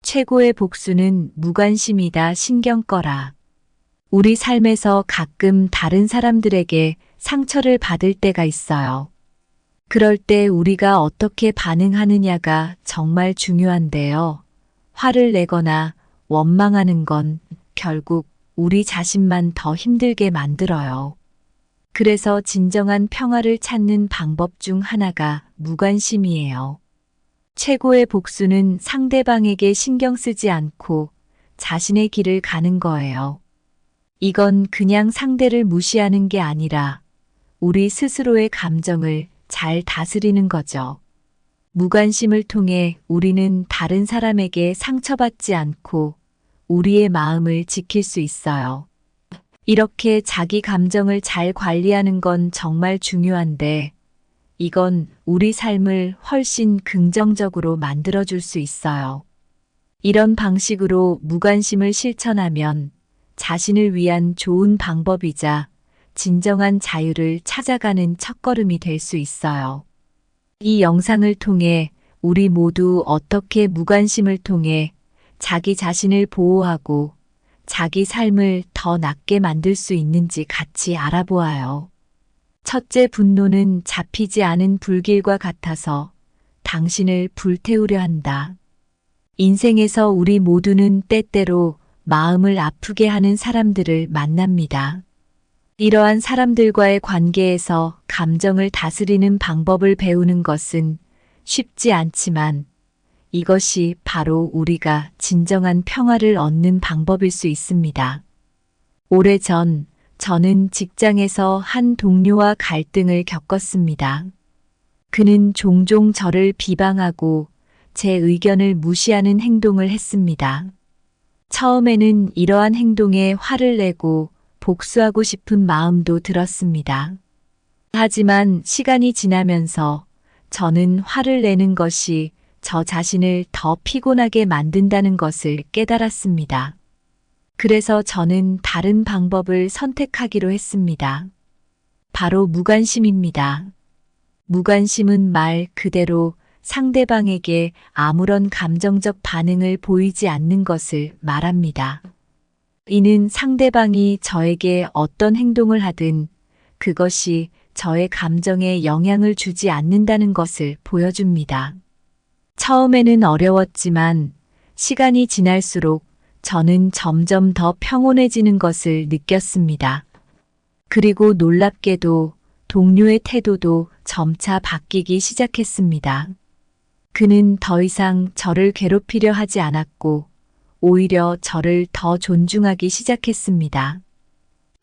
최고의 복수는 무관심이다. 신경 꺼라. 우리 삶에서 가끔 다른 사람들에게 상처를 받을 때가 있어요. 그럴 때 우리가 어떻게 반응하느냐가 정말 중요한데요. 화를 내거나 원망하는 건 결국 우리 자신만 더 힘들게 만들어요. 그래서 진정한 평화를 찾는 방법 중 하나가 무관심이에요. 최고의 복수는 상대방에게 신경 쓰지 않고 자신의 길을 가는 거예요. 이건 그냥 상대를 무시하는 게 아니라 우리 스스로의 감정을 잘 다스리는 거죠. 무관심을 통해 우리는 다른 사람에게 상처받지 않고 우리의 마음을 지킬 수 있어요. 이렇게 자기 감정을 잘 관리하는 건 정말 중요한데, 이건 우리 삶을 훨씬 긍정적으로 만들어줄 수 있어요. 이런 방식으로 무관심을 실천하면 자신을 위한 좋은 방법이자 진정한 자유를 찾아가는 첫걸음이 될 수 있어요. 이 영상을 통해 우리 모두 어떻게 무관심을 통해 자기 자신을 보호하고 자기 삶을 더 낫게 만들 수 있는지 같이 알아보아요. 첫째, 분노는 잡히지 않은 불길과 같아서 당신을 불태우려 한다. 인생에서 우리 모두는 때때로 마음을 아프게 하는 사람들을 만납니다. 이러한 사람들과의 관계에서 감정을 다스리는 방법을 배우는 것은 쉽지 않지만 이것이 바로 우리가 진정한 평화를 얻는 방법일 수 있습니다. 오래전 저는 직장에서 한 동료와 갈등을 겪었습니다. 그는 종종 저를 비방하고 제 의견을 무시하는 행동을 했습니다. 처음에는 이러한 행동에 화를 내고 복수하고 싶은 마음도 들었습니다. 하지만 시간이 지나면서 저는 화를 내는 것이 저 자신을 더 피곤하게 만든다는 것을 깨달았습니다. 그래서 저는 다른 방법을 선택하기로 했습니다. 바로 무관심입니다. 무관심은 말 그대로 상대방에게 아무런 감정적 반응을 보이지 않는 것을 말합니다. 이는 상대방이 저에게 어떤 행동을 하든 그것이 저의 감정에 영향을 주지 않는다는 것을 보여줍니다. 처음에는 어려웠지만 시간이 지날수록 저는 점점 더 평온해지는 것을 느꼈습니다. 그리고 놀랍게도 동료의 태도도 점차 바뀌기 시작했습니다. 그는 더 이상 저를 괴롭히려 하지 않았고 오히려 저를 더 존중하기 시작했습니다.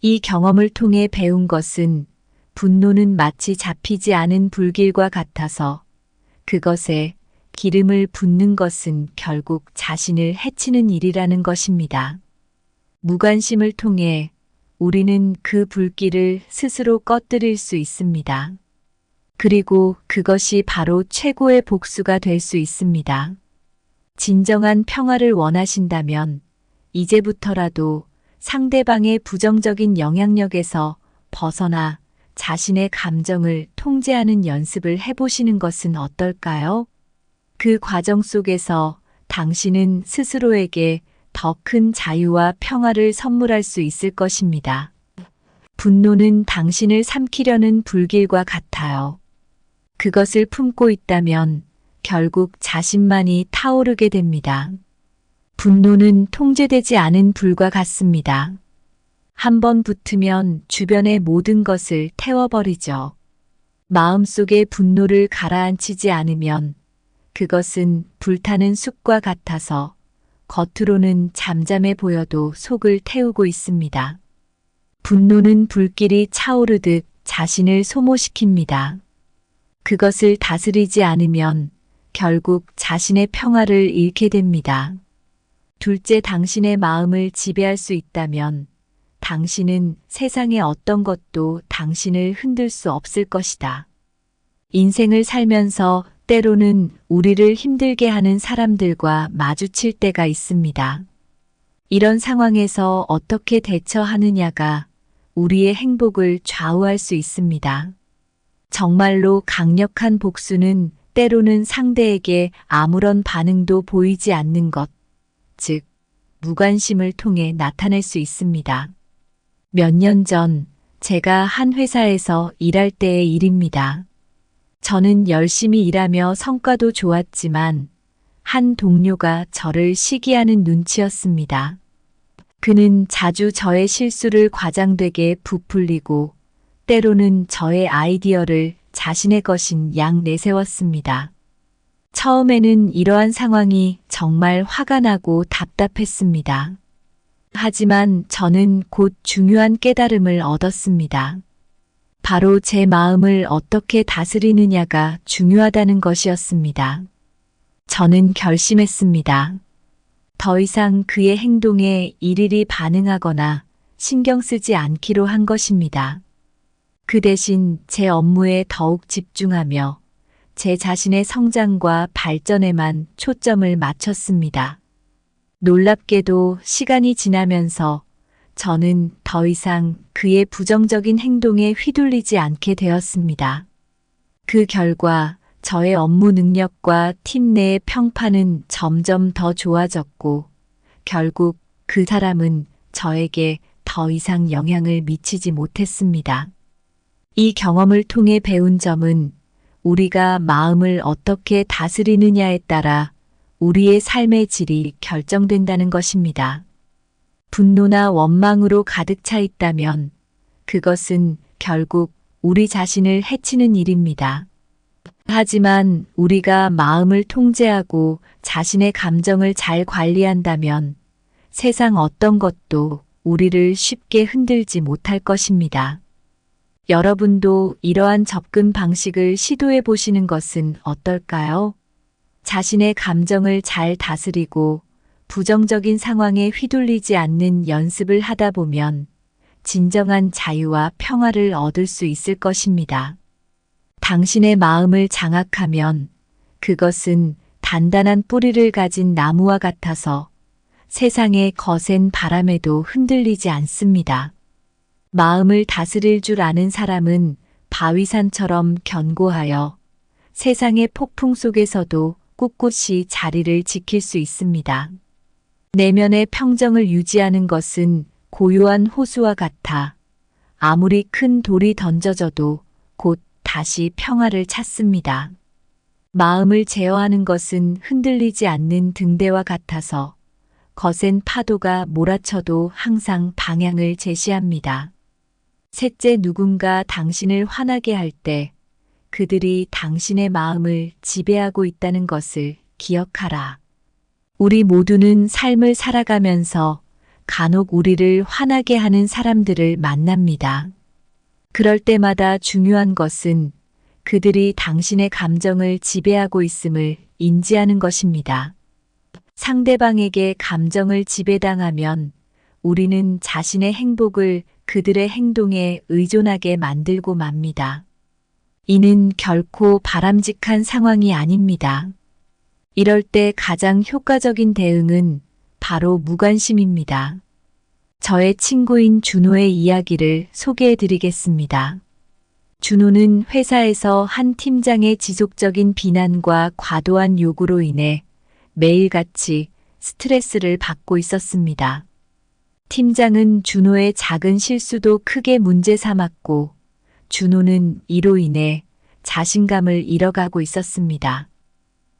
이 경험을 통해 배운 것은 분노는 마치 잡히지 않은 불길과 같아서 그것에 기름을 붓는 것은 결국 자신을 해치는 일이라는 것입니다. 무관심을 통해 우리는 그 불길을 스스로 꺼뜨릴 수 있습니다. 그리고 그것이 바로 최고의 복수가 될 수 있습니다. 진정한 평화를 원하신다면 이제부터라도 상대방의 부정적인 영향력에서 벗어나 자신의 감정을 통제하는 연습을 해보시는 것은 어떨까요? 그 과정 속에서 당신은 스스로에게 더 큰 자유와 평화를 선물할 수 있을 것입니다. 분노는 당신을 삼키려는 불길과 같아요. 그것을 품고 있다면 결국 자신만이 타오르게 됩니다. 분노는 통제되지 않은 불과 같습니다. 한번 붙으면 주변의 모든 것을 태워버리죠. 마음속의 분노를 가라앉히지 않으면 그것은 불타는 숲과 같아서 겉으로는 잠잠해 보여도 속을 태우고 있습니다. 분노는 불길이 차오르듯 자신을 소모시킵니다. 그것을 다스리지 않으면 결국 자신의 평화를 잃게 됩니다. 둘째, 당신의 마음을 지배할 수 있다면 당신은 세상의 어떤 것도 당신을 흔들 수 없을 것이다. 인생을 살면서 때로는 우리를 힘들게 하는 사람들과 마주칠 때가 있습니다. 이런 상황에서 어떻게 대처하느냐가 우리의 행복을 좌우할 수 있습니다. 정말로 강력한 복수는 때로는 상대에게 아무런 반응도 보이지 않는 것, 즉, 무관심을 통해 나타낼 수 있습니다. 몇 년 전 제가 한 회사에서 일할 때의 일입니다. 저는 열심히 일하며 성과도 좋았지만 한 동료가 저를 시기하는 눈치였습니다. 그는 자주 저의 실수를 과장되게 부풀리고 때로는 저의 아이디어를 자신의 것인 양 내세웠습니다. 처음에는 이러한 상황이 정말 화가 나고 답답했습니다. 하지만 저는 곧 중요한 깨달음을 얻었습니다. 바로 제 마음을 어떻게 다스리느냐가 중요하다는 것이었습니다. 저는 결심했습니다. 더 이상 그의 행동에 일일이 반응하거나 신경 쓰지 않기로 한 것입니다. 그 대신 제 업무에 더욱 집중하며 제 자신의 성장과 발전에만 초점을 맞췄습니다. 놀랍게도 시간이 지나면서 저는 더 이상 그의 부정적인 행동에 휘둘리지 않게 되었습니다. 그 결과 저의 업무 능력과 팀 내의 평판은 점점 더 좋아졌고 결국 그 사람은 저에게 더 이상 영향을 미치지 못했습니다. 이 경험을 통해 배운 점은 우리가 마음을 어떻게 다스리느냐에 따라 우리의 삶의 질이 결정된다는 것입니다. 분노나 원망으로 가득 차 있다면 그것은 결국 우리 자신을 해치는 일입니다. 하지만 우리가 마음을 통제하고 자신의 감정을 잘 관리한다면 세상 어떤 것도 우리를 쉽게 흔들지 못할 것입니다. 여러분도 이러한 접근 방식을 시도해 보시는 것은 어떨까요? 자신의 감정을 잘 다스리고 부정적인 상황에 휘둘리지 않는 연습을 하다 보면 진정한 자유와 평화를 얻을 수 있을 것입니다. 당신의 마음을 장악하면 그것은 단단한 뿌리를 가진 나무와 같아서 세상의 거센 바람에도 흔들리지 않습니다. 마음을 다스릴 줄 아는 사람은 바위산처럼 견고하여 세상의 폭풍 속에서도 꿋꿋이 자리를 지킬 수 있습니다. 내면의 평정을 유지하는 것은 고요한 호수와 같아 아무리 큰 돌이 던져져도 곧 다시 평화를 찾습니다. 마음을 제어하는 것은 흔들리지 않는 등대와 같아서 거센 파도가 몰아쳐도 항상 방향을 제시합니다. 셋째, 누군가 당신을 화나게 할 때 그들이 당신의 마음을 지배하고 있다는 것을 기억하라. 우리 모두는 삶을 살아가면서 간혹 우리를 화나게 하는 사람들을 만납니다. 그럴 때마다 중요한 것은 그들이 당신의 감정을 지배하고 있음을 인지하는 것입니다. 상대방에게 감정을 지배당하면 우리는 자신의 행복을 그들의 행동에 의존하게 만들고 맙니다. 이는 결코 바람직한 상황이 아닙니다. 이럴 때 가장 효과적인 대응은 바로 무관심입니다. 저의 친구인 준호의 이야기를 소개해 드리겠습니다. 준호는 회사에서 한 팀장의 지속적인 비난과 과도한 요구로 인해 매일같이 스트레스를 받고 있었습니다. 팀장은 준호의 작은 실수도 크게 문제 삼았고 준호는 이로 인해 자신감을 잃어가고 있었습니다.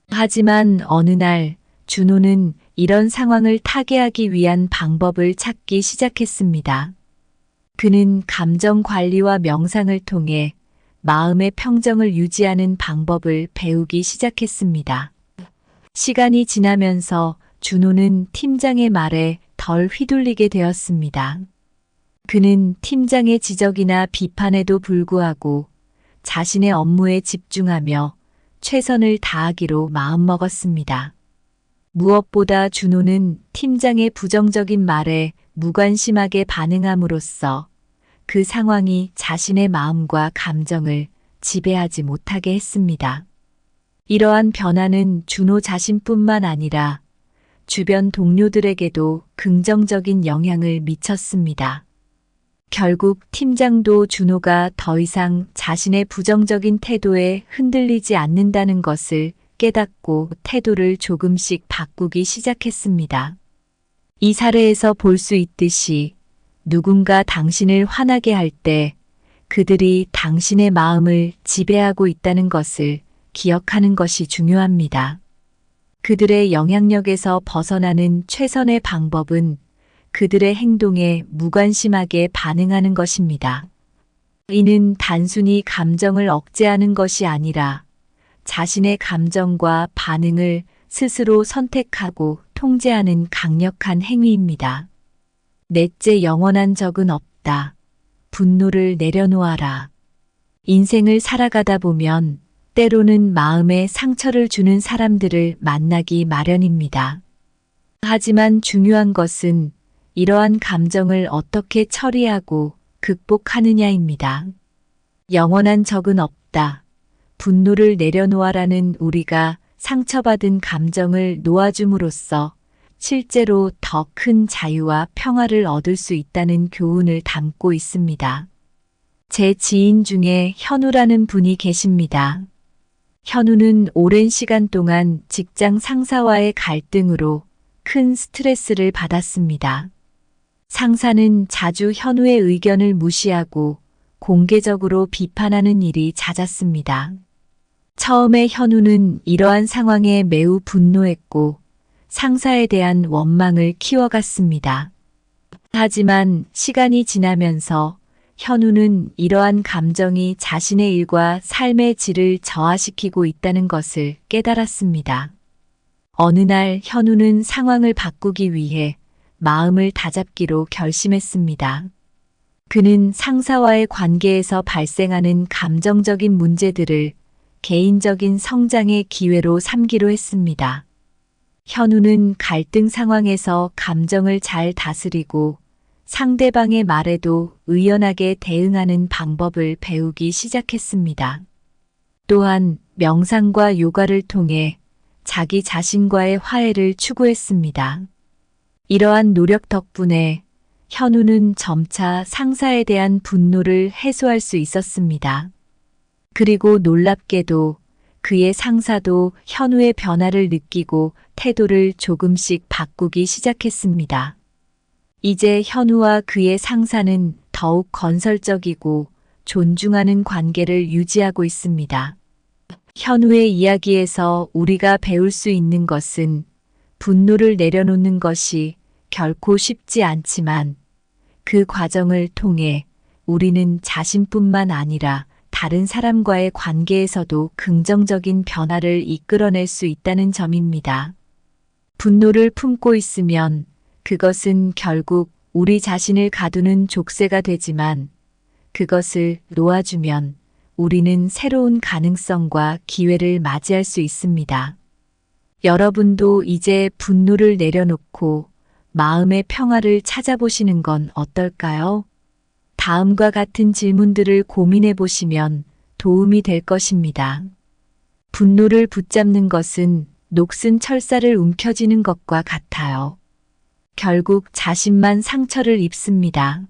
하지만 어느 날 준호는 이런 상황을 타개하기 위한 방법을 찾기 시작했습니다. 그는 감정 관리와 명상을 통해 마음의 평정을 유지하는 방법을 배우기 시작했습니다. 시간이 지나면서 준호는 팀장의 말에 덜 휘둘리게 되었습니다. 그는 팀장의 지적이나 비판에도 불구하고 자신의 업무에 집중하며 최선을 다하기로 마음먹었습니다. 무엇보다 준호는 팀장의 부정적인 말에 무관심하게 반응함으로써 그 상황이 자신의 마음과 감정을 지배하지 못하게 했습니다. 이러한 변화는 준호 자신뿐만 아니라 주변 동료들에게도 긍정적인 영향을 미쳤습니다. 결국 팀장도 준호가 더 이상 자신의 부정적인 태도에 흔들리지 않는다는 것을 깨닫고 태도를 조금씩 바꾸기 시작했습니다. 이 사례에서 볼 수 있듯이 누군가 당신을 화나게 할 때 그들이 당신의 마음을 지배하고 있다는 것을 기억하는 것이 중요합니다. 그들의 영향력에서 벗어나는 최선의 방법은 그들의 행동에 무관심하게 반응하는 것입니다. 이는 단순히 감정을 억제하는 것이 아니라 자신의 감정과 반응을 스스로 선택하고 통제하는 강력한 행위입니다. 넷째, 영원한 적은 없다. 분노를 내려놓아라. 인생을 살아가다 보면 때로는 마음에 상처를 주는 사람들을 만나기 마련입니다. 하지만 중요한 것은 이러한 감정을 어떻게 처리하고 극복하느냐입니다. 영원한 적은 없다. 분노를 내려놓아라는 우리가 상처받은 감정을 놓아줌으로써 실제로 더 큰 자유와 평화를 얻을 수 있다는 교훈을 담고 있습니다. 제 지인 중에 현우라는 분이 계십니다. 현우는 오랜 시간 동안 직장 상사와의 갈등으로 큰 스트레스를 받았습니다. 상사는 자주 현우의 의견을 무시하고 공개적으로 비판하는 일이 잦았습니다. 처음에 현우는 이러한 상황에 매우 분노했고 상사에 대한 원망을 키워갔습니다. 하지만 시간이 지나면서 현우는 이러한 감정이 자신의 일과 삶의 질을 저하시키고 있다는 것을 깨달았습니다. 어느 날 현우는 상황을 바꾸기 위해 마음을 다잡기로 결심했습니다. 그는 상사와의 관계에서 발생하는 감정적인 문제들을 개인적인 성장의 기회로 삼기로 했습니다. 현우는 갈등 상황에서 감정을 잘 다스리고 상대방의 말에도 의연하게 대응하는 방법을 배우기 시작했습니다. 또한 명상과 요가를 통해 자기 자신과의 화해를 추구했습니다. 이러한 노력 덕분에 현우는 점차 상사에 대한 분노를 해소할 수 있었습니다. 그리고 놀랍게도 그의 상사도 현우의 변화를 느끼고 태도를 조금씩 바꾸기 시작했습니다. 이제 현우와 그의 상사는 더욱 건설적이고 존중하는 관계를 유지하고 있습니다. 현우의 이야기에서 우리가 배울 수 있는 것은 분노를 내려놓는 것이 결코 쉽지 않지만 그 과정을 통해 우리는 자신뿐만 아니라 다른 사람과의 관계에서도 긍정적인 변화를 이끌어낼 수 있다는 점입니다. 분노를 품고 있으면 그것은 결국 우리 자신을 가두는 족쇄가 되지만 그것을 놓아주면 우리는 새로운 가능성과 기회를 맞이할 수 있습니다. 여러분도 이제 분노를 내려놓고 마음의 평화를 찾아보시는 건 어떨까요? 다음과 같은 질문들을 고민해 보시면 도움이 될 것입니다. 분노를 붙잡는 것은 녹슨 철사를 움켜쥐는 것과 같아요. 결국 자신만 상처를 입습니다.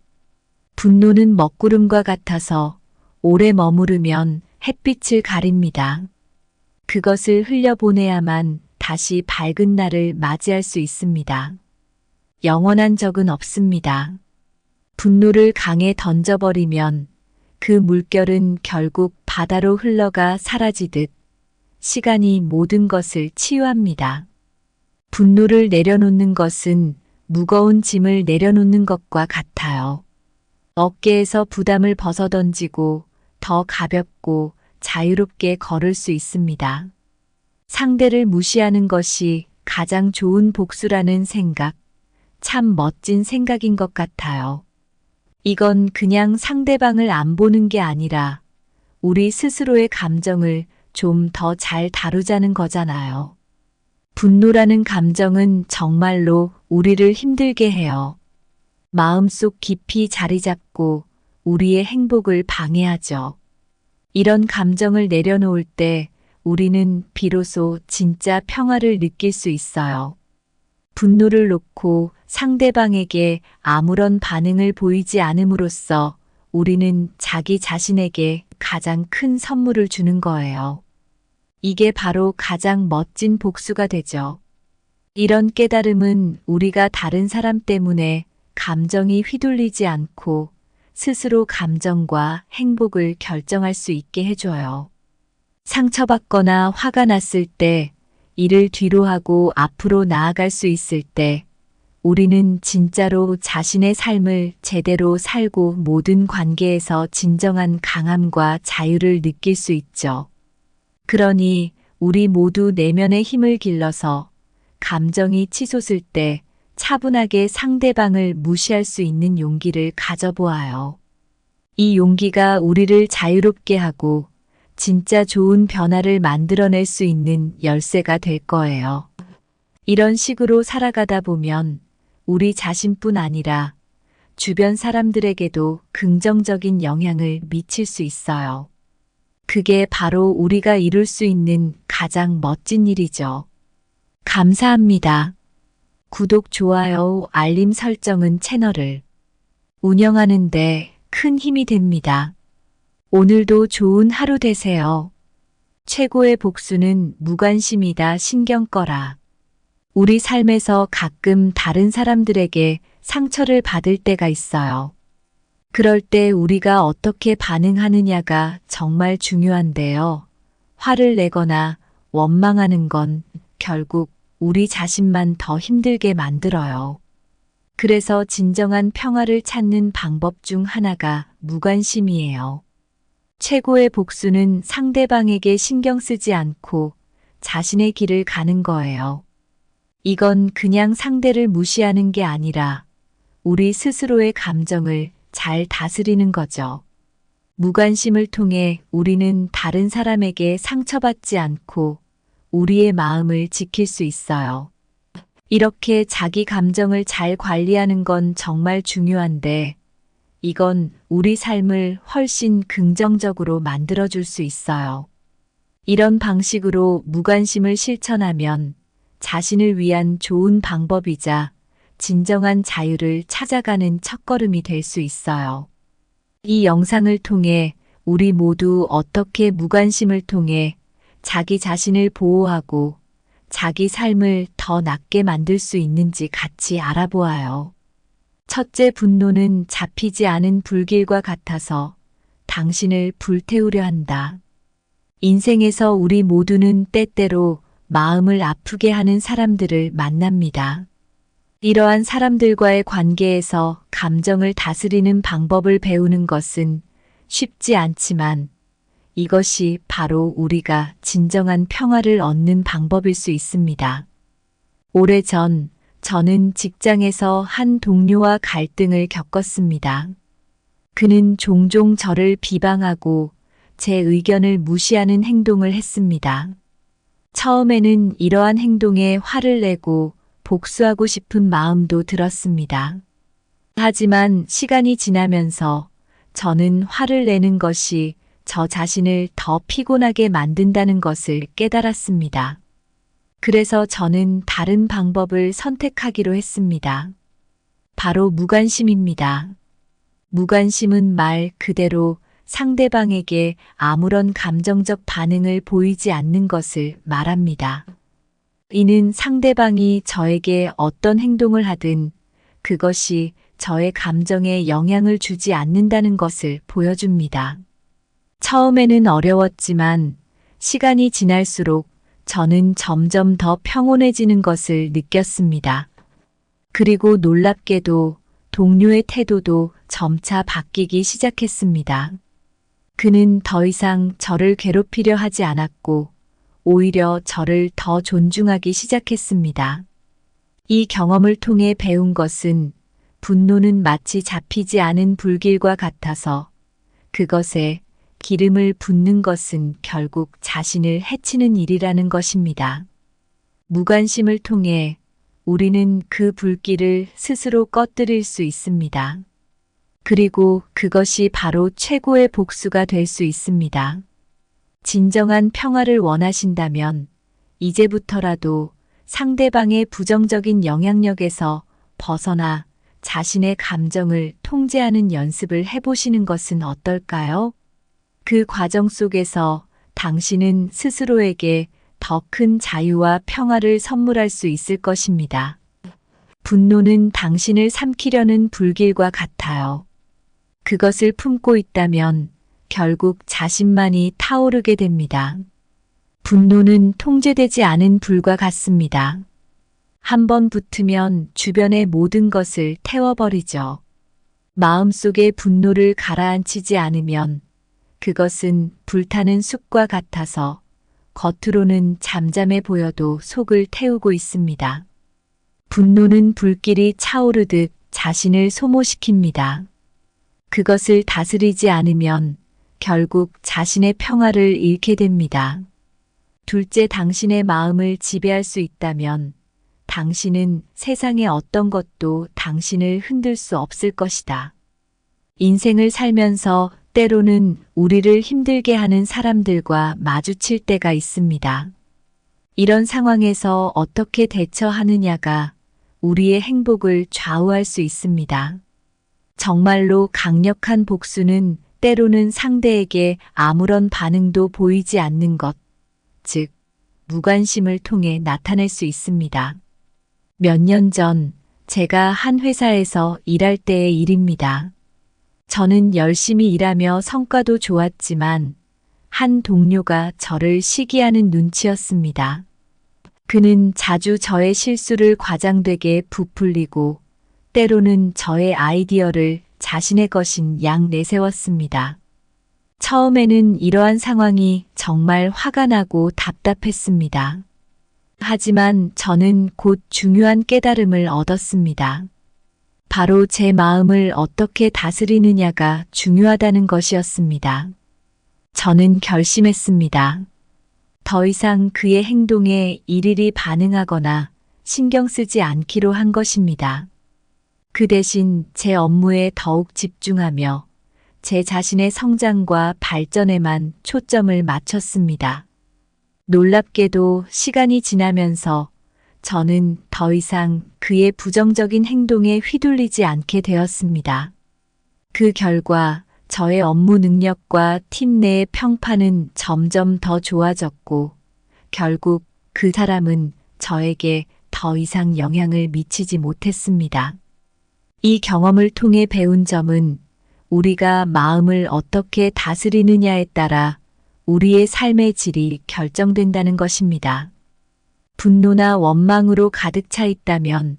분노는 먹구름과 같아서 오래 머무르면 햇빛을 가립니다. 그것을 흘려보내야만 다시 밝은 날을 맞이할 수 있습니다. 영원한 적은 없습니다. 분노를 강에 던져버리면 그 물결은 결국 바다로 흘러가 사라지듯 시간이 모든 것을 치유합니다. 분노를 내려놓는 것은 무거운 짐을 내려놓는 것과 같아요. 어깨에서 부담을 벗어던지고 더 가볍고 자유롭게 걸을 수 있습니다. 상대를 무시하는 것이 가장 좋은 복수라는 생각, 참 멋진 생각인 것 같아요. 이건 그냥 상대방을 안 보는 게 아니라 우리 스스로의 감정을 좀 더 잘 다루자는 거잖아요. 분노라는 감정은 정말로 우리를 힘들게 해요. 마음속 깊이 자리 잡고 우리의 행복을 방해하죠. 이런 감정을 내려놓을 때 우리는 비로소 진짜 평화를 느낄 수 있어요. 분노를 놓고 상대방에게 아무런 반응을 보이지 않음으로써 우리는 자기 자신에게 가장 큰 선물을 주는 거예요. 이게 바로 가장 멋진 복수가 되죠. 이런 깨달음은 우리가 다른 사람 때문에 감정이 휘둘리지 않고 스스로 감정과 행복을 결정할 수 있게 해줘요. 상처받거나 화가 났을 때, 이를 뒤로하고 앞으로 나아갈 수 있을 때, 우리는 진짜로 자신의 삶을 제대로 살고 모든 관계에서 진정한 강함과 자유를 느낄 수 있죠. 그러니 우리 모두 내면의 힘을 길러서 감정이 치솟을 때 차분하게 상대방을 무시할 수 있는 용기를 가져보아요. 이 용기가 우리를 자유롭게 하고 진짜 좋은 변화를 만들어낼 수 있는 열쇠가 될 거예요. 이런 식으로 살아가다 보면 우리 자신뿐 아니라 주변 사람들에게도 긍정적인 영향을 미칠 수 있어요. 그게 바로 우리가 이룰 수 있는 가장 멋진 일이죠. 감사합니다. 구독, 좋아요, 알림 설정은 채널을 운영하는데 큰 힘이 됩니다. 오늘도 좋은 하루 되세요. 최고의 복수는 무관심이다. 신경 꺼라. 우리 삶에서 가끔 다른 사람들에게 상처를 받을 때가 있어요. 그럴 때 우리가 어떻게 반응하느냐가 정말 중요한데요. 화를 내거나 원망하는 건 결국 우리 자신만 더 힘들게 만들어요. 그래서 진정한 평화를 찾는 방법 중 하나가 무관심이에요. 최고의 복수는 상대방에게 신경 쓰지 않고 자신의 길을 가는 거예요. 이건 그냥 상대를 무시하는 게 아니라 우리 스스로의 감정을 잘 다스리는 거죠. 무관심을 통해 우리는 다른 사람에게 상처받지 않고 우리의 마음을 지킬 수 있어요. 이렇게 자기 감정을 잘 관리하는 건 정말 중요한데, 이건 우리 삶을 훨씬 긍정적으로 만들어줄 수 있어요. 이런 방식으로 무관심을 실천하면 자신을 위한 좋은 방법이자 진정한 자유를 찾아가는 첫걸음이 될 수 있어요. 이 영상을 통해 우리 모두 어떻게 무관심을 통해 자기 자신을 보호하고 자기 삶을 더 낫게 만들 수 있는지 같이 알아보아요. 첫째, 분노는 잡히지 않은 불길과 같아서 당신을 불태우려 한다. 인생에서 우리 모두는 때때로 마음을 아프게 하는 사람들을 만납니다. 이러한 사람들과의 관계에서 감정을 다스리는 방법을 배우는 것은 쉽지 않지만 이것이 바로 우리가 진정한 평화를 얻는 방법일 수 있습니다. 오래전 저는 직장에서 한 동료와 갈등을 겪었습니다. 그는 종종 저를 비방하고 제 의견을 무시하는 행동을 했습니다. 처음에는 이러한 행동에 화를 내고 복수하고 싶은 마음도 들었습니다. 하지만 시간이 지나면서 저는 화를 내는 것이 저 자신을 더 피곤하게 만든다는 것을 깨달았습니다. 그래서 저는 다른 방법을 선택하기로 했습니다. 바로 무관심입니다. 무관심은 말 그대로 상대방에게 아무런 감정적 반응을 보이지 않는 것을 말합니다. 이는 상대방이 저에게 어떤 행동을 하든 그것이 저의 감정에 영향을 주지 않는다는 것을 보여줍니다. 처음에는 어려웠지만 시간이 지날수록 저는 점점 더 평온해지는 것을 느꼈습니다. 그리고 놀랍게도 동료의 태도도 점차 바뀌기 시작했습니다. 그는 더 이상 저를 괴롭히려 하지 않았고 오히려 저를 더 존중하기 시작했습니다. 이 경험을 통해 배운 것은 분노는 마치 잡히지 않은 불길과 같아서 그것에 기름을 붓는 것은 결국 자신을 해치는 일이라는 것입니다. 무관심을 통해 우리는 그 불길을 스스로 꺼뜨릴 수 있습니다. 그리고 그것이 바로 최고의 복수가 될 수 있습니다. 진정한 평화를 원하신다면 이제부터라도 상대방의 부정적인 영향력에서 벗어나 자신의 감정을 통제하는 연습을 해보시는 것은 어떨까요? 그 과정 속에서 당신은 스스로에게 더 큰 자유와 평화를 선물할 수 있을 것입니다. 분노는 당신을 삼키려는 불길과 같아요. 그것을 품고 있다면 결국 자신만이 타오르게 됩니다. 분노는 통제되지 않은 불과 같습니다. 한번 붙으면 주변의 모든 것을 태워버리죠. 마음속의 분노를 가라앉히지 않으면 그것은 불타는 숲과 같아서 겉으로는 잠잠해 보여도 속을 태우고 있습니다. 분노는 불길이 차오르듯 자신을 소모시킵니다. 그것을 다스리지 않으면 결국 자신의 평화를 잃게 됩니다. 둘째, 당신의 마음을 지배할 수 있다면 당신은 세상의 어떤 것도 당신을 흔들 수 없을 것이다. 인생을 살면서 때로는 우리를 힘들게 하는 사람들과 마주칠 때가 있습니다. 이런 상황에서 어떻게 대처하느냐가 우리의 행복을 좌우할 수 있습니다. 정말로 강력한 복수는 때로는 상대에게 아무런 반응도 보이지 않는 것, 즉, 무관심을 통해 나타낼 수 있습니다. 몇 년 전 제가 한 회사에서 일할 때의 일입니다. 저는 열심히 일하며 성과도 좋았지만 한 동료가 저를 시기하는 눈치였습니다. 그는 자주 저의 실수를 과장되게 부풀리고 때로는 저의 아이디어를 자신의 것인 양 내세웠습니다. 처음에는 이러한 상황이 정말 화가 나고 답답했습니다. 하지만 저는 곧 중요한 깨달음을 얻었습니다. 바로 제 마음을 어떻게 다스리느냐가 중요하다는 것이었습니다. 저는 결심했습니다. 더 이상 그의 행동에 일일이 반응하거나 신경 쓰지 않기로 한 것입니다. 그 대신 제 업무에 더욱 집중하며 제 자신의 성장과 발전에만 초점을 맞췄습니다. 놀랍게도 시간이 지나면서 저는 더 이상 그의 부정적인 행동에 휘둘리지 않게 되었습니다. 그 결과 저의 업무 능력과 팀 내의 평판은 점점 더 좋아졌고 결국 그 사람은 저에게 더 이상 영향을 미치지 못했습니다. 이 경험을 통해 배운 점은 우리가 마음을 어떻게 다스리느냐에 따라 우리의 삶의 질이 결정된다는 것입니다. 분노나 원망으로 가득 차 있다면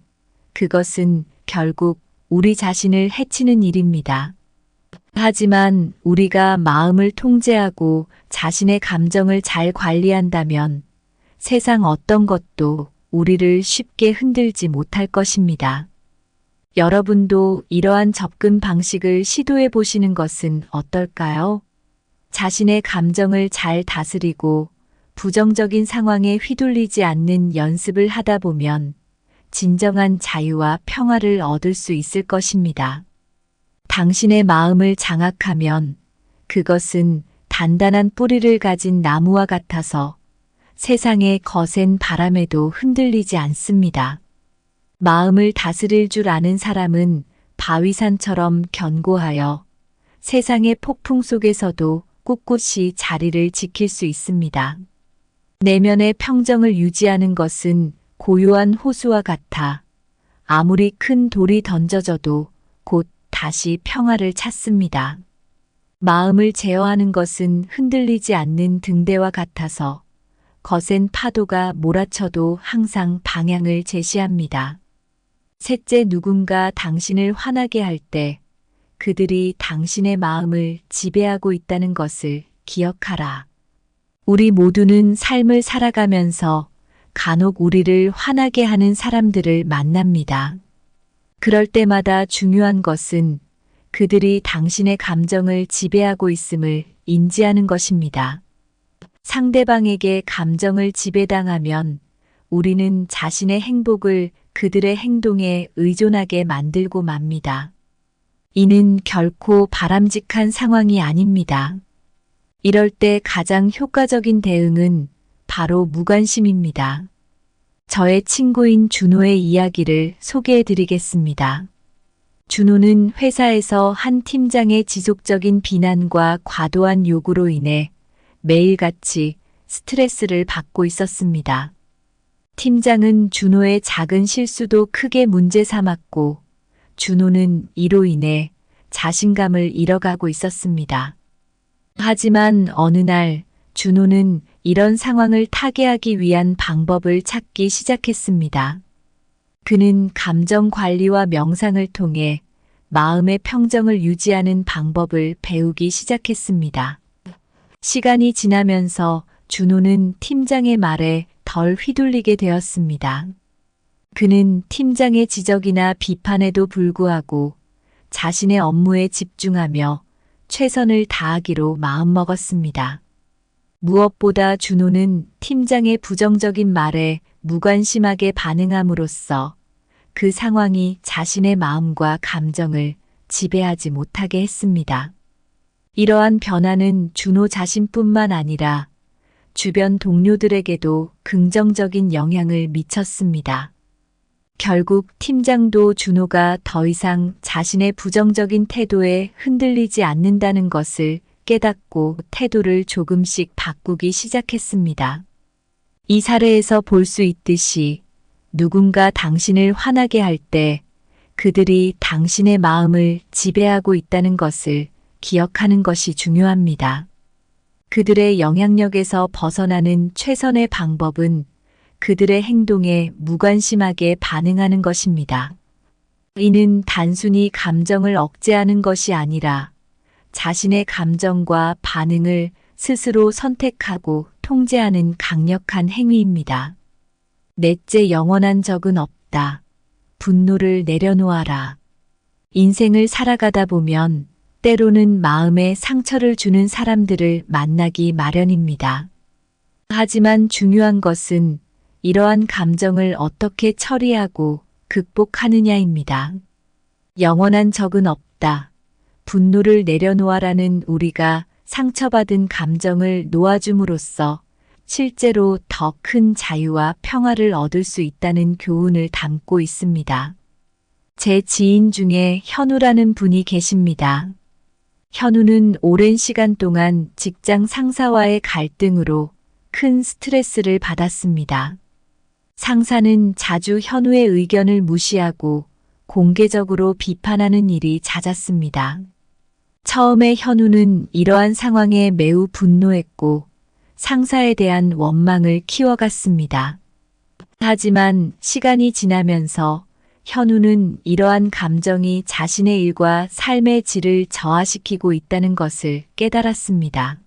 그것은 결국 우리 자신을 해치는 일입니다. 하지만 우리가 마음을 통제하고 자신의 감정을 잘 관리한다면 세상 어떤 것도 우리를 쉽게 흔들지 못할 것입니다. 여러분도 이러한 접근 방식을 시도해 보시는 것은 어떨까요? 자신의 감정을 잘 다스리고 부정적인 상황에 휘둘리지 않는 연습을 하다 보면 진정한 자유와 평화를 얻을 수 있을 것입니다. 당신의 마음을 장악하면 그것은 단단한 뿌리를 가진 나무와 같아서 세상의 거센 바람에도 흔들리지 않습니다. 마음을 다스릴 줄 아는 사람은 바위산처럼 견고하여 세상의 폭풍 속에서도 꿋꿋이 자리를 지킬 수 있습니다. 내면의 평정을 유지하는 것은 고요한 호수와 같아 아무리 큰 돌이 던져져도 곧 다시 평화를 찾습니다. 마음을 제어하는 것은 흔들리지 않는 등대와 같아서 거센 파도가 몰아쳐도 항상 방향을 제시합니다. 셋째, 누군가 당신을 화나게 할 때 그들이 당신의 마음을 지배하고 있다는 것을 기억하라. 우리 모두는 삶을 살아가면서 간혹 우리를 화나게 하는 사람들을 만납니다. 그럴 때마다 중요한 것은 그들이 당신의 감정을 지배하고 있음을 인지하는 것입니다. 상대방에게 감정을 지배당하면 우리는 자신의 행복을 그들의 행동에 의존하게 만들고 맙니다. 이는 결코 바람직한 상황이 아닙니다. 이럴 때 가장 효과적인 대응은 바로 무관심입니다. 저의 친구인 준호의 이야기를 소개해 드리겠습니다. 준호는 회사에서 한 팀장의 지속적인 비난과 과도한 요구로 인해 매일같이 스트레스를 받고 있었습니다. 팀장은 준호의 작은 실수도 크게 문제 삼았고 준호는 이로 인해 자신감을 잃어가고 있었습니다. 하지만 어느 날 준호는 이런 상황을 타개하기 위한 방법을 찾기 시작했습니다. 그는 감정 관리와 명상을 통해 마음의 평정을 유지하는 방법을 배우기 시작했습니다. 시간이 지나면서 준호는 팀장의 말에 덜 휘둘리게 되었습니다. 그는 팀장의 지적이나 비판에도 불구하고 자신의 업무에 집중하며 최선을 다하기로 마음먹었습니다. 무엇보다 준호는 팀장의 부정적인 말에 무관심하게 반응함으로써 그 상황이 자신의 마음과 감정을 지배하지 못하게 했습니다. 이러한 변화는 준호 자신뿐만 아니라 주변 동료들에게도 긍정적인 영향을 미쳤습니다. 결국 팀장도 준호가 더 이상 자신의 부정적인 태도에 흔들리지 않는다는 것을 깨닫고 태도를 조금씩 바꾸기 시작했습니다. 이 사례에서 볼 수 있듯이 누군가 당신을 화나게 할 때 그들이 당신의 마음을 지배하고 있다는 것을 기억하는 것이 중요합니다. 그들의 영향력에서 벗어나는 최선의 방법은 그들의 행동에 무관심하게 반응하는 것입니다. 이는 단순히 감정을 억제하는 것이 아니라 자신의 감정과 반응을 스스로 선택하고 통제하는 강력한 행위입니다. 넷째, 영원한 적은 없다. 분노를 내려놓아라. 인생을 살아가다 보면 때로는 마음에 상처를 주는 사람들을 만나기 마련입니다. 하지만 중요한 것은 이러한 감정을 어떻게 처리하고 극복하느냐입니다. 영원한 적은 없다. 분노를 내려놓아라는 우리가 상처받은 감정을 놓아줌으로써 실제로 더 큰 자유와 평화를 얻을 수 있다는 교훈을 담고 있습니다. 제 지인 중에 현우라는 분이 계십니다. 현우는 오랜 시간 동안 직장 상사와의 갈등으로 큰 스트레스를 받았습니다. 상사는 자주 현우의 의견을 무시하고 공개적으로 비판하는 일이 잦았습니다. 처음에 현우는 이러한 상황에 매우 분노했고 상사에 대한 원망을 키워갔습니다. 하지만 시간이 지나면서 현우는 이러한 감정이 자신의 일과 삶의 질을 저하시키고 있다는 것을 깨달았습니다.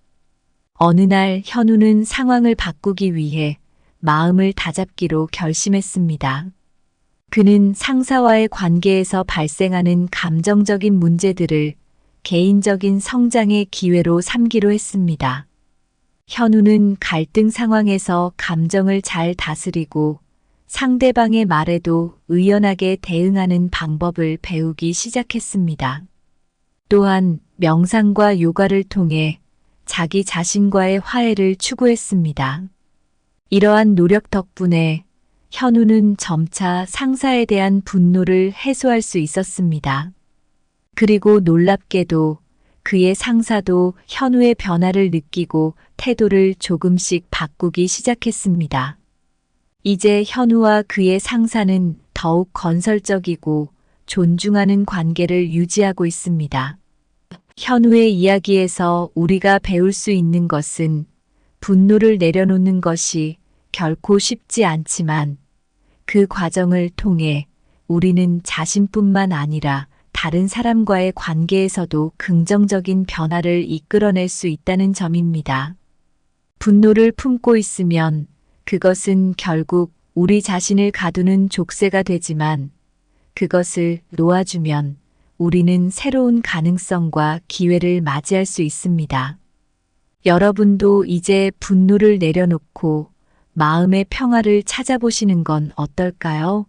어느 날 현우는 상황을 바꾸기 위해 마음을 다잡기로 결심했습니다. 그는 상사와의 관계에서 발생하는 감정적인 문제들을 개인적인 성장의 기회로 삼기로 했습니다. 현우는 갈등 상황에서 감정을 잘 다스리고 상대방의 말에도 의연하게 대응하는 방법을 배우기 시작했습니다. 또한 명상과 요가를 통해 자기 자신과의 화해를 추구했습니다. 이러한 노력 덕분에 현우는 점차 상사에 대한 분노를 해소할 수 있었습니다. 그리고 놀랍게도 그의 상사도 현우의 변화를 느끼고 태도를 조금씩 바꾸기 시작했습니다. 이제 현우와 그의 상사는 더욱 건설적이고 존중하는 관계를 유지하고 있습니다. 현우의 이야기에서 우리가 배울 수 있는 것은 분노를 내려놓는 것이 결코 쉽지 않지만 그 과정을 통해 우리는 자신뿐만 아니라 다른 사람과의 관계에서도 긍정적인 변화를 이끌어낼 수 있다는 점입니다. 분노를 품고 있으면 그것은 결국 우리 자신을 가두는 족쇄가 되지만 그것을 놓아주면 우리는 새로운 가능성과 기회를 맞이할 수 있습니다. 여러분도 이제 분노를 내려놓고 마음의 평화를 찾아보시는 건 어떨까요?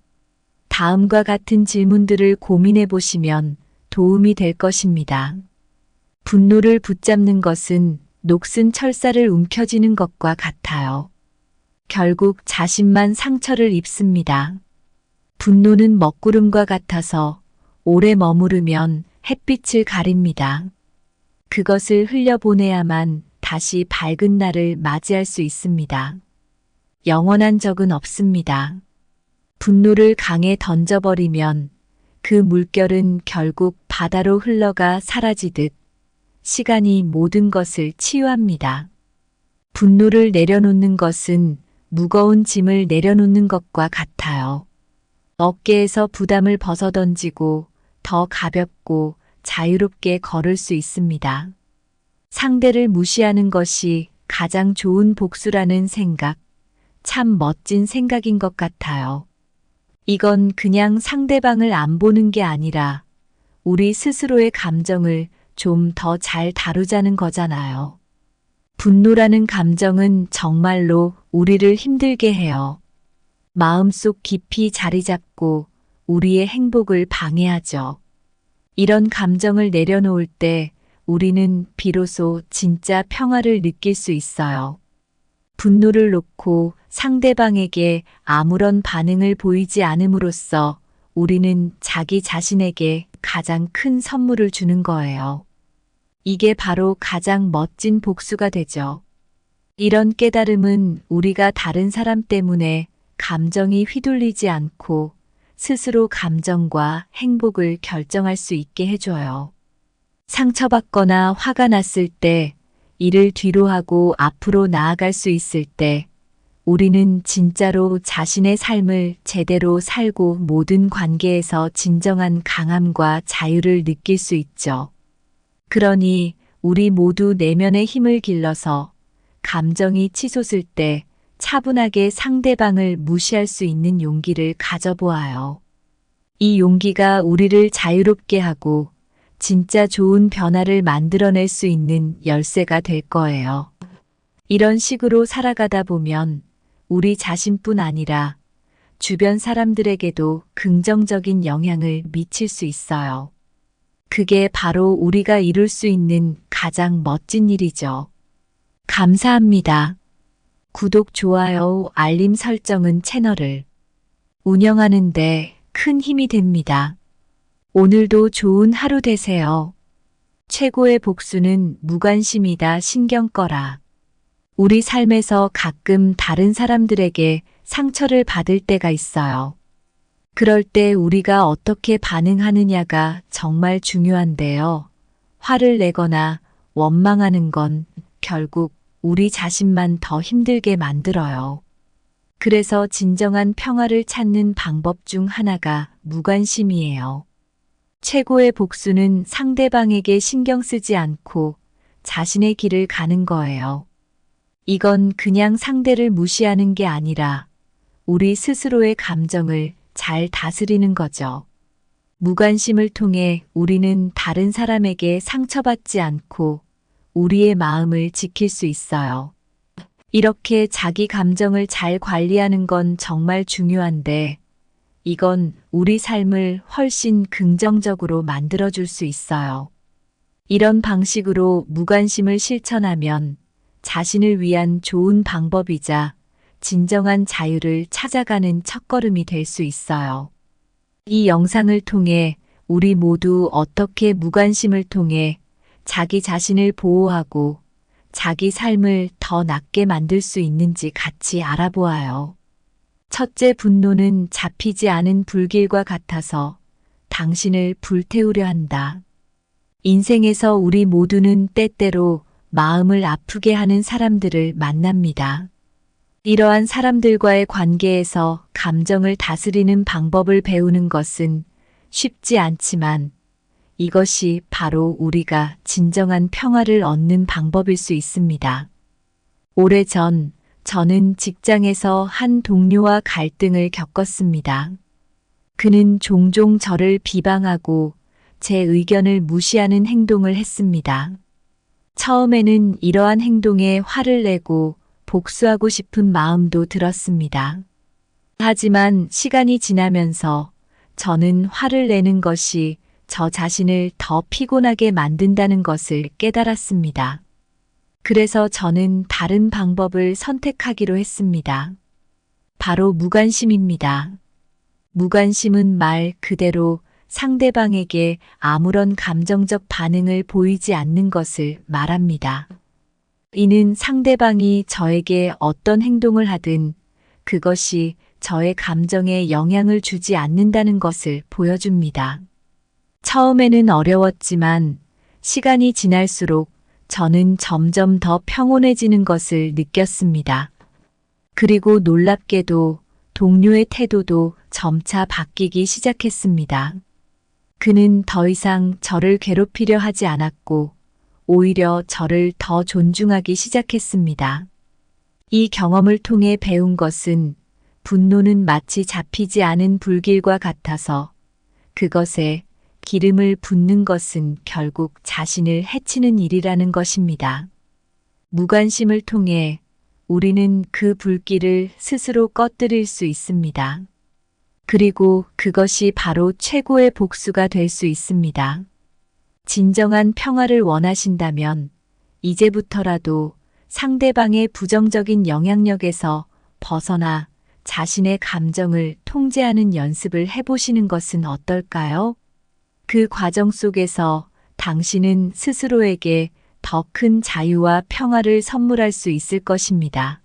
다음과 같은 질문들을 고민해 보시면 도움이 될 것입니다. 분노를 붙잡는 것은 녹슨 철사를 움켜쥐는 것과 같아요. 결국 자신만 상처를 입습니다. 분노는 먹구름과 같아서 오래 머무르면 햇빛을 가립니다. 그것을 흘려보내야만 다시 밝은 날을 맞이할 수 있습니다. 영원한 적은 없습니다. 분노를 강에 던져버리면 그 물결은 결국 바다로 흘러가 사라지듯 시간이 모든 것을 치유합니다. 분노를 내려놓는 것은 무거운 짐을 내려놓는 것과 같아요. 어깨에서 부담을 벗어던지고 더 가볍고 자유롭게 걸을 수 있습니다. 상대를 무시하는 것이 가장 좋은 복수라는 생각, 참 멋진 생각인 것 같아요. 이건 그냥 상대방을 안 보는 게 아니라 우리 스스로의 감정을 좀 더 잘 다루자는 거잖아요. 분노라는 감정은 정말로 우리를 힘들게 해요. 마음속 깊이 자리 잡고 우리의 행복을 방해하죠. 이런 감정을 내려놓을 때 우리는 비로소 진짜 평화를 느낄 수 있어요. 분노를 놓고 상대방에게 아무런 반응을 보이지 않음으로써 우리는 자기 자신에게 가장 큰 선물을 주는 거예요. 이게 바로 가장 멋진 복수가 되죠. 이런 깨달음은 우리가 다른 사람 때문에 감정이 휘둘리지 않고 스스로 감정과 행복을 결정할 수 있게 해줘요. 상처받거나 화가 났을 때, 이를 뒤로 하고 앞으로 나아갈 수 있을 때, 우리는 진짜로 자신의 삶을 제대로 살고 모든 관계에서 진정한 강함과 자유를 느낄 수 있죠. 그러니 우리 모두 내면의 힘을 길러서 감정이 치솟을 때 차분하게 상대방을 무시할 수 있는 용기를 가져보아요. 이 용기가 우리를 자유롭게 하고 진짜 좋은 변화를 만들어낼 수 있는 열쇠가 될 거예요. 이런 식으로 살아가다 보면 우리 자신뿐 아니라 주변 사람들에게도 긍정적인 영향을 미칠 수 있어요. 그게 바로 우리가 이룰 수 있는 가장 멋진 일이죠. 감사합니다. 구독, 좋아요, 알림 설정은 채널을 운영하는데 큰 힘이 됩니다. 오늘도 좋은 하루 되세요. 최고의 복수는 무관심이다. 신경 꺼라. 우리 삶에서 가끔 다른 사람들에게 상처를 받을 때가 있어요. 그럴 때 우리가 어떻게 반응하느냐가 정말 중요한데요. 화를 내거나 원망하는 건 결국 우리 자신만 더 힘들게 만들어요. 그래서 진정한 평화를 찾는 방법 중 하나가 무관심이에요. 최고의 복수는 상대방에게 신경 쓰지 않고 자신의 길을 가는 거예요. 이건 그냥 상대를 무시하는 게 아니라 우리 스스로의 감정을 잘 다스리는 거죠. 무관심을 통해 우리는 다른 사람에게 상처받지 않고 우리의 마음을 지킬 수 있어요. 이렇게 자기 감정을 잘 관리하는 건 정말 중요한데, 이건 우리 삶을 훨씬 긍정적으로 만들어줄 수 있어요. 이런 방식으로 무관심을 실천하면 자신을 위한 좋은 방법이자 진정한 자유를 찾아가는 첫걸음이 될 수 있어요. 이 영상을 통해 우리 모두 어떻게 무관심을 통해 자기 자신을 보호하고 자기 삶을 더 낫게 만들 수 있는지 같이 알아보아요. 첫째, 분노는 잡히지 않은 불길과 같아서 당신을 불태우려 한다. 인생에서 우리 모두는 때때로 마음을 아프게 하는 사람들을 만납니다. 이러한 사람들과의 관계에서 감정을 다스리는 방법을 배우는 것은 쉽지 않지만 이것이 바로 우리가 진정한 평화를 얻는 방법일 수 있습니다. 오래전 저는 직장에서 한 동료와 갈등을 겪었습니다. 그는 종종 저를 비방하고 제 의견을 무시하는 행동을 했습니다. 처음에는 이러한 행동에 화를 내고 복수하고 싶은 마음도 들었습니다. 하지만 시간이 지나면서 저는 화를 내는 것이 저 자신을 더 피곤하게 만든다는 것을 깨달았습니다. 그래서 저는 다른 방법을 선택하기로 했습니다. 바로 무관심입니다. 무관심은 말 그대로 상대방에게 아무런 감정적 반응을 보이지 않는 것을 말합니다. 이는 상대방이 저에게 어떤 행동을 하든 그것이 저의 감정에 영향을 주지 않는다는 것을 보여줍니다. 처음에는 어려웠지만 시간이 지날수록 저는 점점 더 평온해지는 것을 느꼈습니다. 그리고 놀랍게도 동료의 태도도 점차 바뀌기 시작했습니다. 그는 더 이상 저를 괴롭히려 하지 않았고 오히려 저를 더 존중하기 시작했습니다. 이 경험을 통해 배운 것은 분노는 마치 잡히지 않은 불길과 같아서 그것에 기름을 붓는 것은 결국 자신을 해치는 일이라는 것입니다. 무관심을 통해 우리는 그 불길을 스스로 꺼뜨릴 수 있습니다. 그리고 그것이 바로 최고의 복수가 될 수 있습니다. 진정한 평화를 원하신다면 이제부터라도 상대방의 부정적인 영향력에서 벗어나 자신의 감정을 통제하는 연습을 해보시는 것은 어떨까요? 그 과정 속에서 당신은 스스로에게 더 큰 자유와 평화를 선물할 수 있을 것입니다.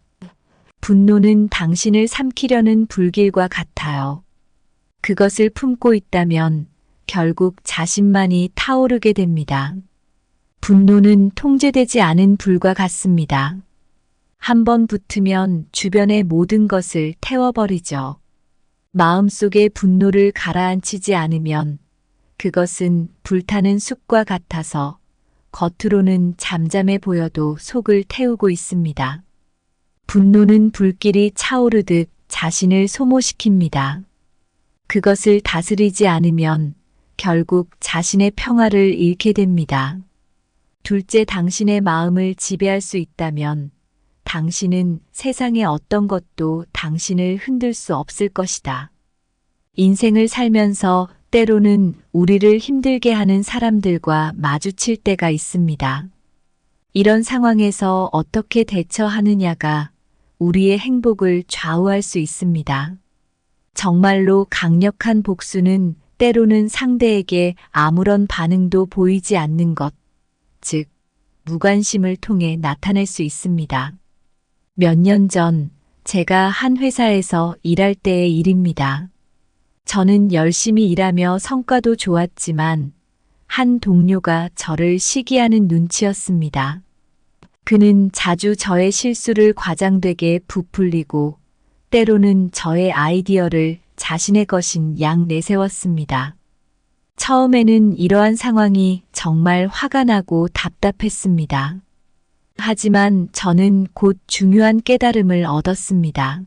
분노는 당신을 삼키려는 불길과 같아요. 그것을 품고 있다면 결국 자신만이 타오르게 됩니다. 분노는 통제되지 않은 불과 같습니다. 한번 붙으면 주변의 모든 것을 태워버리죠. 마음속의 분노를 가라앉히지 않으면 그것은 불타는 숲과 같아서 겉으로는 잠잠해 보여도 속을 태우고 있습니다. 분노는 불길이 차오르듯 자신을 소모시킵니다. 그것을 다스리지 않으면 결국 자신의 평화를 잃게 됩니다. 둘째, 당신의 마음을 지배할 수 있다면 당신은 세상의 어떤 것도 당신을 흔들 수 없을 것이다. 인생을 살면서 때로는 우리를 힘들게 하는 사람들과 마주칠 때가 있습니다. 이런 상황에서 어떻게 대처하느냐가 우리의 행복을 좌우할 수 있습니다. 정말로 강력한 복수는 때로는 상대에게 아무런 반응도 보이지 않는 것, 즉, 무관심을 통해 나타낼 수 있습니다. 몇 년 전 제가 한 회사에서 일할 때의 일입니다. 저는 열심히 일하며 성과도 좋았지만 한 동료가 저를 시기하는 눈치였습니다. 그는 자주 저의 실수를 과장되게 부풀리고 때로는 저의 아이디어를 자신의 것인 양 내세웠습니다. 처음에는 이러한 상황이 정말 화가 나고 답답했습니다. 하지만 저는 곧 중요한 깨달음을 얻었습니다.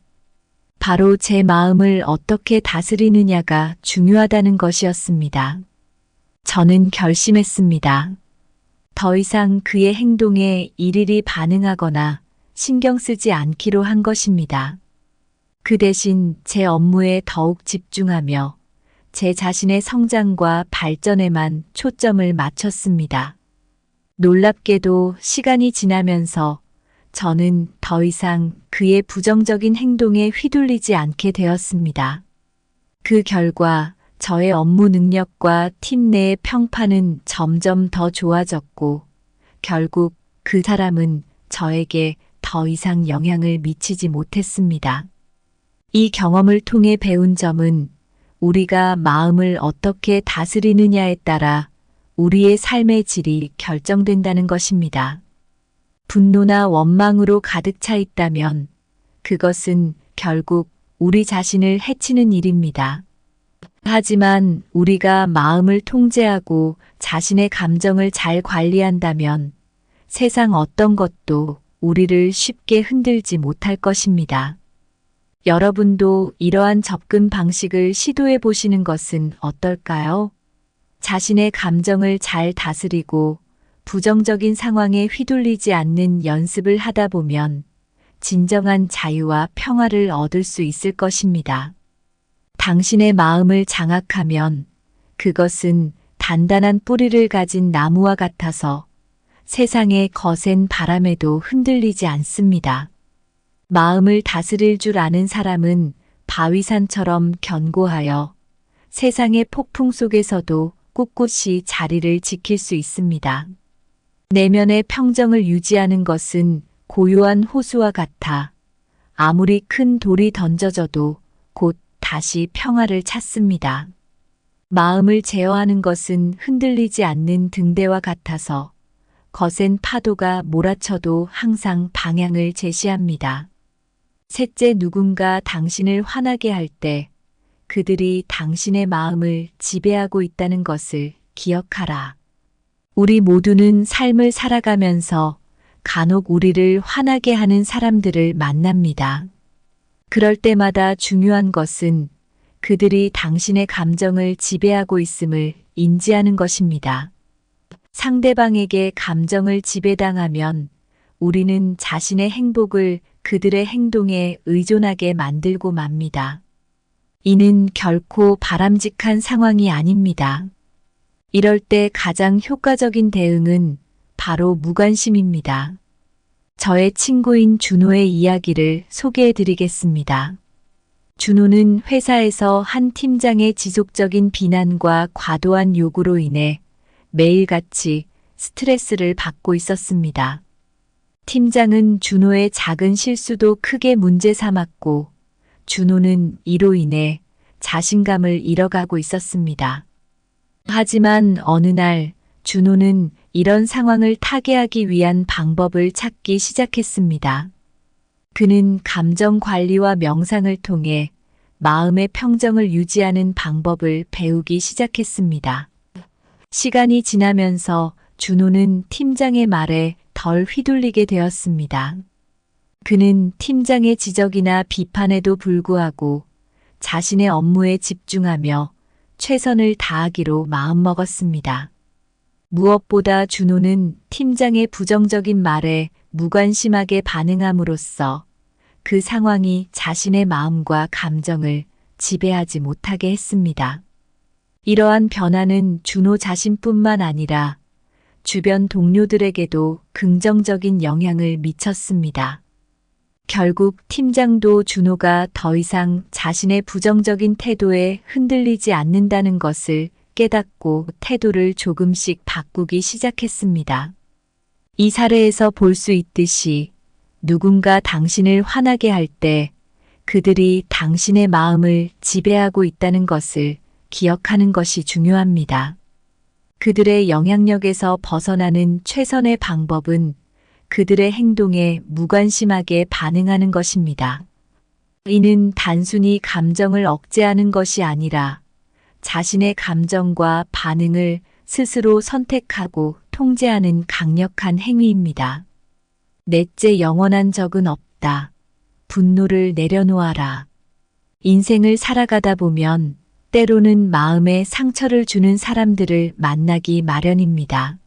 바로 제 마음을 어떻게 다스리느냐가 중요하다는 것이었습니다. 저는 결심했습니다. 더 이상 그의 행동에 일일이 반응하거나 신경 쓰지 않기로 한 것입니다. 그 대신 제 업무에 더욱 집중하며 제 자신의 성장과 발전에만 초점을 맞췄습니다. 놀랍게도 시간이 지나면서 저는 더 이상 그의 부정적인 행동에 휘둘리지 않게 되었습니다. 그 결과 저의 업무 능력과 팀 내의 평판은 점점 더 좋아졌고 결국 그 사람은 저에게 더 이상 영향을 미치지 못했습니다. 이 경험을 통해 배운 점은 우리가 마음을 어떻게 다스리느냐에 따라 우리의 삶의 질이 결정된다는 것입니다. 분노나 원망으로 가득 차 있다면 그것은 결국 우리 자신을 해치는 일입니다. 하지만 우리가 마음을 통제하고 자신의 감정을 잘 관리한다면 세상 어떤 것도 우리를 쉽게 흔들지 못할 것입니다. 여러분도 이러한 접근 방식을 시도해 보시는 것은 어떨까요? 자신의 감정을 잘 다스리고 부정적인 상황에 휘둘리지 않는 연습을 하다 보면 진정한 자유와 평화를 얻을 수 있을 것입니다. 당신의 마음을 장악하면 그것은 단단한 뿌리를 가진 나무와 같아서 세상의 거센 바람에도 흔들리지 않습니다. 마음을 다스릴 줄 아는 사람은 바위산처럼 견고하여 세상의 폭풍 속에서도 꿋꿋이 자리를 지킬 수 있습니다. 내면의 평정을 유지하는 것은 고요한 호수와 같아 아무리 큰 돌이 던져져도 곧 다시 평화를 찾습니다. 마음을 제어하는 것은 흔들리지 않는 등대와 같아서 거센 파도가 몰아쳐도 항상 방향을 제시합니다. 셋째, 누군가 당신을 화나게 할 때 그들이 당신의 마음을 지배하고 있다는 것을 기억하라. 우리 모두는 삶을 살아가면서 간혹 우리를 화나게 하는 사람들을 만납니다. 그럴 때마다 중요한 것은 그들이 당신의 감정을 지배하고 있음을 인지하는 것입니다. 상대방에게 감정을 지배당하면 우리는 자신의 행복을 그들의 행동에 의존하게 만들고 맙니다. 이는 결코 바람직한 상황이 아닙니다. 이럴 때 가장 효과적인 대응은 바로 무관심입니다. 저의 친구인 준호의 이야기를 소개해 드리겠습니다. 준호는 회사에서 한 팀장의 지속적인 비난과 과도한 요구로 인해 매일같이 스트레스를 받고 있었습니다. 팀장은 준호의 작은 실수도 크게 문제 삼았고 준호는 이로 인해 자신감을 잃어가고 있었습니다. 하지만 어느 날 준호는 이런 상황을 타개하기 위한 방법을 찾기 시작했습니다. 그는 감정 관리와 명상을 통해 마음의 평정을 유지하는 방법을 배우기 시작했습니다. 시간이 지나면서 준호는 팀장의 말에 덜 휘둘리게 되었습니다. 그는 팀장의 지적이나 비판에도 불구하고 자신의 업무에 집중하며 최선을 다하기로 마음먹었습니다. 무엇보다 준호는 팀장의 부정적인 말에 무관심하게 반응함으로써 그 상황이 자신의 마음과 감정을 지배하지 못하게 했습니다. 이러한 변화는 준호 자신뿐만 아니라 주변 동료들에게도 긍정적인 영향을 미쳤습니다. 결국 팀장도 준호가 더 이상 자신의 부정적인 태도에 흔들리지 않는다는 것을 깨닫고 태도를 조금씩 바꾸기 시작했습니다. 이 사례에서 볼 수 있듯이 누군가 당신을 화나게 할 때 그들이 당신의 마음을 지배하고 있다는 것을 기억하는 것이 중요합니다. 그들의 영향력에서 벗어나는 최선의 방법은 그들의 행동에 무관심하게 반응하는 것입니다. 이는 단순히 감정을 억제하는 것이 아니라 자신의 감정과 반응을 스스로 선택하고 통제하는 강력한 행위입니다. 넷째, 영원한 적은 없다. 분노를 내려놓아라. 인생을 살아가다 보면 때로는 마음에 상처를 주는 사람들을 만나기 마련입니다.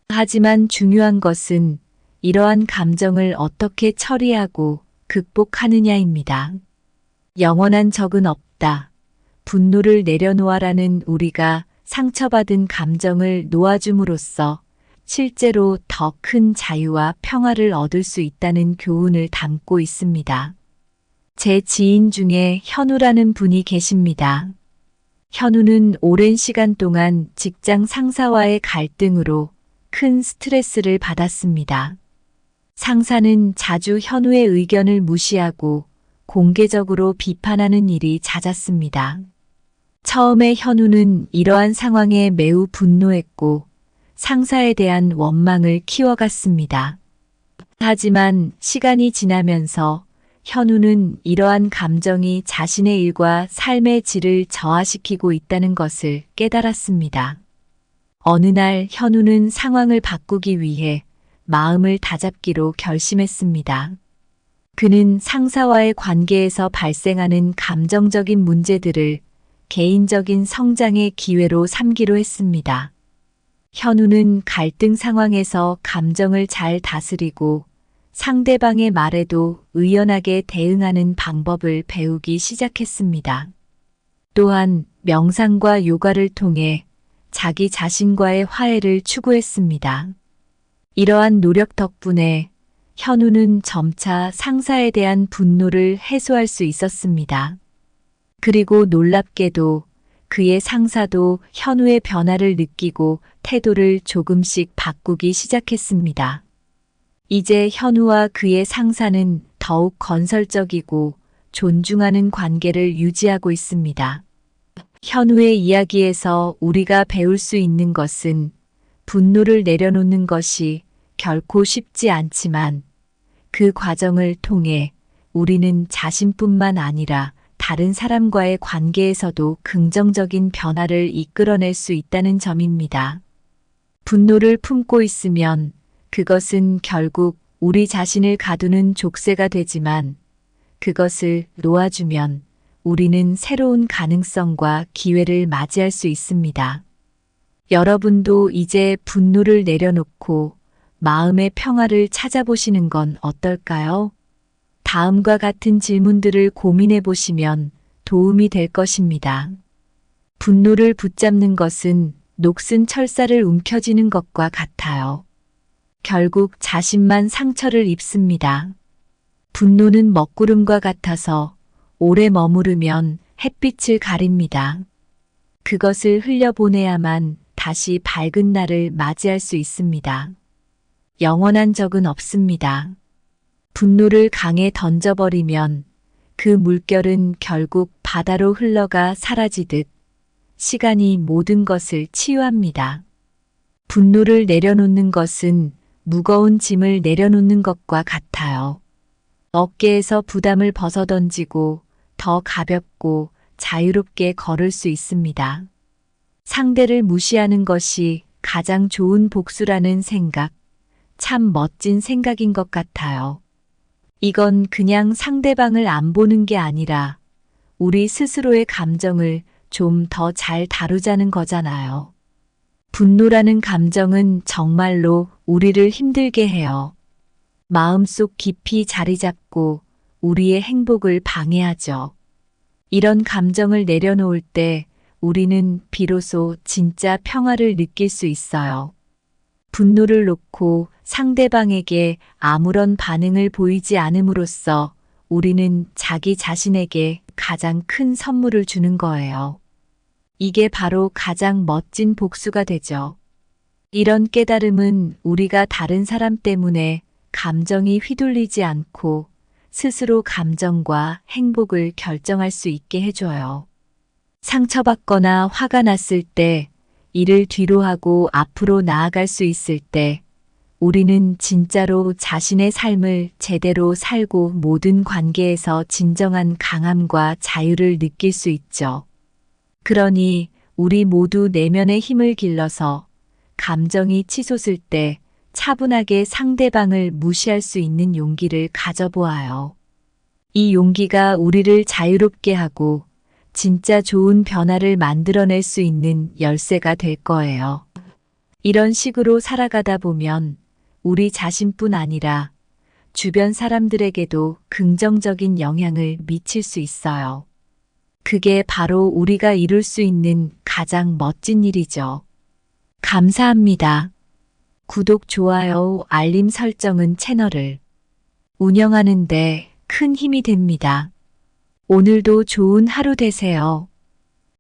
하지만 중요한 것은 이러한 감정을 어떻게 처리하고 극복하느냐입니다. 영원한 적은 없다. 분노를 내려놓아라는 우리가 상처받은 감정을 놓아줌으로써 실제로 더 큰 자유와 평화를 얻을 수 있다는 교훈을 담고 있습니다. 제 지인 중에 현우라는 분이 계십니다. 현우는 오랜 시간 동안 직장 상사와의 갈등으로 큰 스트레스를 받았습니다. 상사는 자주 현우의 의견을 무시하고 공개적으로 비판하는 일이 잦았습니다. 처음에 현우는 이러한 상황에 매우 분노했고 상사에 대한 원망을 키워갔습니다. 하지만 시간이 지나면서 현우는 이러한 감정이 자신의 일과 삶의 질을 저하시키고 있다는 것을 깨달았습니다. 어느 날 현우는 상황을 바꾸기 위해 마음을 다잡기로 결심했습니다. 그는 상사와의 관계에서 발생하는 감정적인 문제들을 개인적인 성장의 기회로 삼기로 했습니다. 현우는 갈등 상황에서 감정을 잘 다스리고 상대방의 말에도 의연하게 대응하는 방법을 배우기 시작했습니다. 또한 명상과 요가를 통해 자기 자신과의 화해를 추구했습니다. 이러한 노력 덕분에 현우는 점차 상사에 대한 분노를 해소할 수 있었습니다. 그리고 놀랍게도 그의 상사도 현우의 변화를 느끼고 태도를 조금씩 바꾸기 시작했습니다. 이제 현우와 그의 상사는 더욱 건설적이고 존중하는 관계를 유지하고 있습니다. 현우의 이야기에서 우리가 배울 수 있는 것은 분노를 내려놓는 것이 결코 쉽지 않지만 그 과정을 통해 우리는 자신뿐만 아니라 다른 사람과의 관계에서도 긍정적인 변화를 이끌어낼 수 있다는 점입니다. 분노를 품고 있으면 그것은 결국 우리 자신을 가두는 족쇄가 되지만 그것을 놓아주면 우리는 새로운 가능성과 기회를 맞이할 수 있습니다. 여러분도 이제 분노를 내려놓고 마음의 평화를 찾아보시는 건 어떨까요? 다음과 같은 질문들을 고민해 보시면 도움이 될 것입니다. 분노를 붙잡는 것은 녹슨 철사를 움켜쥐는 것과 같아요. 결국 자신만 상처를 입습니다. 분노는 먹구름과 같아서 오래 머무르면 햇빛을 가립니다. 그것을 흘려보내야만 다시 밝은 날을 맞이할 수 있습니다. 영원한 적은 없습니다. 분노를 강에 던져버리면 그 물결은 결국 바다로 흘러가 사라지듯 시간이 모든 것을 치유합니다. 분노를 내려놓는 것은 무거운 짐을 내려놓는 것과 같아요. 어깨에서 부담을 벗어던지고 더 가볍고 자유롭게 걸을 수 있습니다. 상대를 무시하는 것이 가장 좋은 복수라는 생각, 참 멋진 생각인 것 같아요. 이건 그냥 상대방을 안 보는 게 아니라 우리 스스로의 감정을 좀 더 잘 다루자는 거잖아요. 분노라는 감정은 정말로 우리를 힘들게 해요. 마음속 깊이 자리 잡고 우리의 행복을 방해하죠. 이런 감정을 내려놓을 때 우리는 비로소 진짜 평화를 느낄 수 있어요. 분노를 놓고 상대방에게 아무런 반응을 보이지 않음으로써 우리는 자기 자신에게 가장 큰 선물을 주는 거예요. 이게 바로 가장 멋진 복수가 되죠. 이런 깨달음은 우리가 다른 사람 때문에 감정이 휘둘리지 않고 스스로 감정과 행복을 결정할 수 있게 해줘요. 상처받거나 화가 났을 때, 이를 뒤로 하고 앞으로 나아갈 수 있을 때, 우리는 진짜로 자신의 삶을 제대로 살고 모든 관계에서 진정한 강함과 자유를 느낄 수 있죠. 그러니 우리 모두 내면의 힘을 길러서 감정이 치솟을 때 차분하게 상대방을 무시할 수 있는 용기를 가져보아요. 이 용기가 우리를 자유롭게 하고 진짜 좋은 변화를 만들어낼 수 있는 열쇠가 될 거예요. 이런 식으로 살아가다 보면 우리 자신뿐 아니라 주변 사람들에게도 긍정적인 영향을 미칠 수 있어요. 그게 바로 우리가 이룰 수 있는 가장 멋진 일이죠. 감사합니다. 구독, 좋아요, 알림 설정은 채널을 운영하는 데 큰 힘이 됩니다. 오늘도 좋은 하루 되세요.